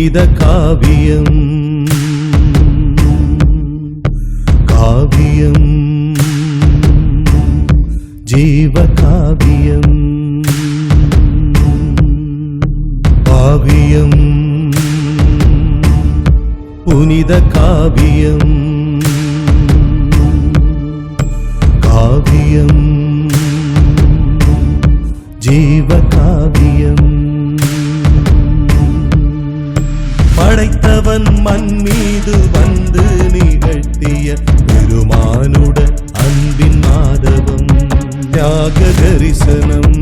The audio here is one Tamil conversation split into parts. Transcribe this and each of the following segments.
புனித காவியம் காவியம் ஜீவ காவியம் காவியம் புனித காவியம் காவியம் ஜீவ காவியம் படைத்தவன் மண் மீது வந்து நிகழ்த்திய பெருமானுட அன்பின் மாதவம் தியாக தரிசனம்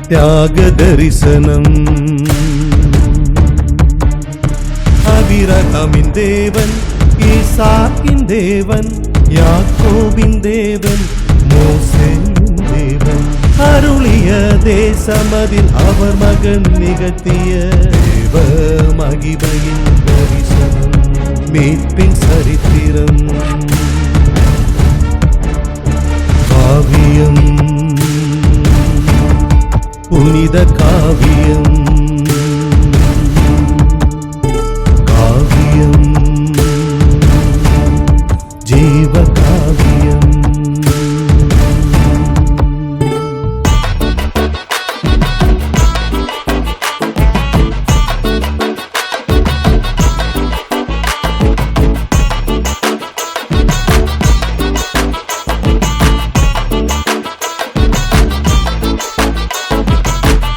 தியாக தரிசனம் ஆபிரகாமின் தேவன் ஈசாக்கின் தேவன் யாக்கோபின் தேவன் மோசேயின் தேவன் அருளிய தேசமதில் அவர் மகன் நிகழ்த்திய தேவ மகிமையின் தரிசனம் மீட்பின் சரித்திரம் காவியம் புனித காவியம் காவியம் ஜீவ காவியம்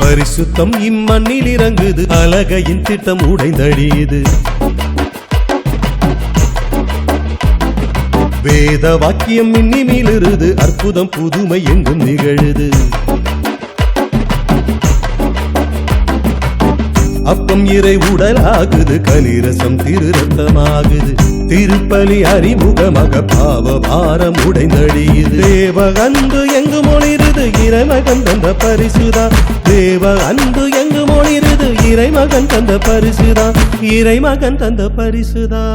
பரிசுத்தம் இம்மண்ணில் இறங்குது அலகையின் திட்டம் உடைந்தழியுது வேத வாக்கியம் மின்னிமிலிருது அற்புதம் புதுமை எங்கும் நிகழுது அப்பம் இறை உடலாகுது கலிரசம் திருரத்தமாகுது திருப்பலி அறிமுகமாக பாவ பாரம் உடைந்தழியுது தேவ அன்பு எங்கு மொழிருது இறைமகன் தந்த பரிசுதா தேவ அன்பு எங்கு மொழிருது இறைமகன் தந்த பரிசுதா இறைமகன் தந்த பரிசுதா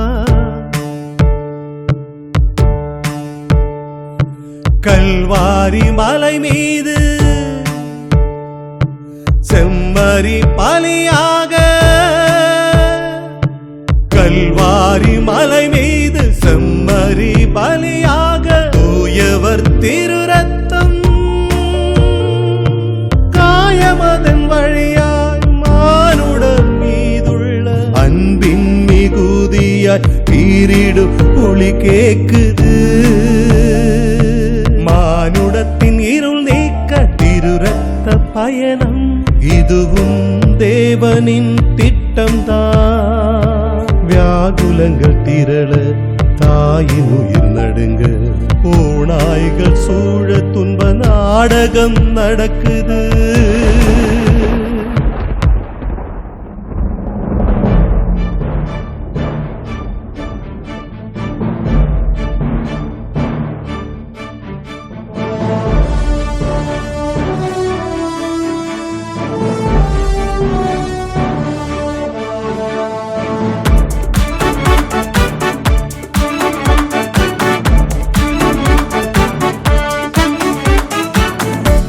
கல்வாரி மலை மீது செம்மறி பலியாக கல்வாரி மலை மீது செம்மறி பலியாக தூயவர் திரு ரத்தம் காயமதன் வழியாய் மானுடன் மீதுள்ள அன்பின் மிகுதியாய் பீரிடும் ஒளி கேக்குது மானுடத்தின் இருள் நீக்க திரு ரத்த பயணம் இதுவும் தேவனின் திட்டம்தான் வியாகுலங்கள் திரள தாயின் உயிர் நடுங்க ஓநாய்கள் சூழ துன்ப நாடகம் நடக்குது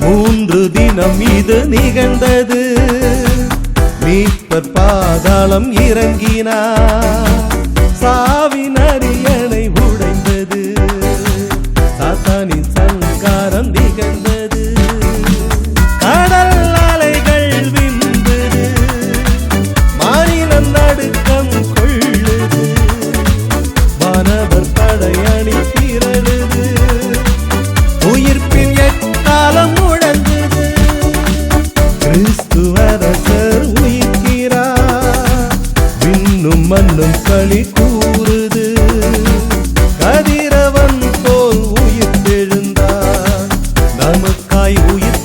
மூன்று தினம் இது நிகழ்ந்தது மீட்பர் பாதாளம் இறங்கினார் சாவின் அரியணை உடைந்தது சாத்தானின் சங்காரம் நிகழ்ந்தது கடல் அலைகள் விந்தது மாநிலம் நடுக்கம் கொள்ளுது வானவர் படையணி திரளுது உயிர்ப்பின் எக்காலம் கிறிஸ்துவரசர் உயிர்க்கிறார் விண்ணும் மண்ணும் களி கூறுது கதிரவன் போல் உயிர் எழுந்தார் நமக்காய் உயிர்